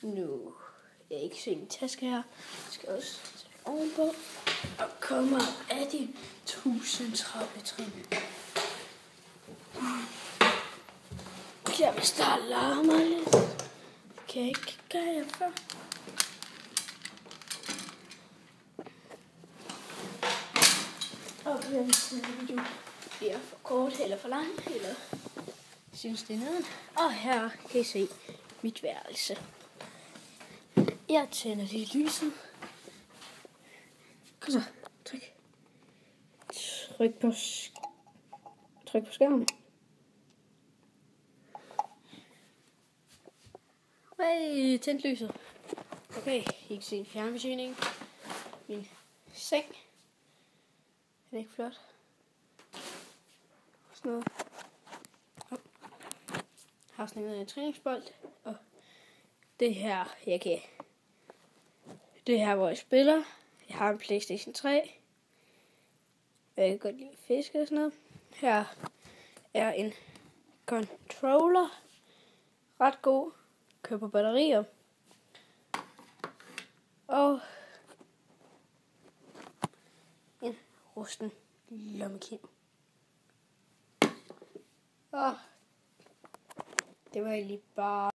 Nu jeg ikke se min taske her. Jeg skal også tage ovenpå og komme op af de 1000 trappetrin. Jeg vil starte larmer lidt. Det kan jeg ikke gøre før. Og hvis du bliver for kort eller for lang, eller synes det er noget. Og her kan I se mit værelse. Jeg tænder lige lyset. Kom så, tryk. Tryk på skærmen. Hey, tænd lyset. Okay, I kan se en fjernbetjening. Min seng. Er det ikke flot? Sådan noget. Jeg har sådan en træningsbold. Og det her, det her, hvor jeg spiller. Jeg har en PlayStation 3. Jeg kan godt lide at fiske og sådan noget. Her er en controller. Ret god. Kører på batterier. Og en rusten lommekniv. Og det var egentlig bare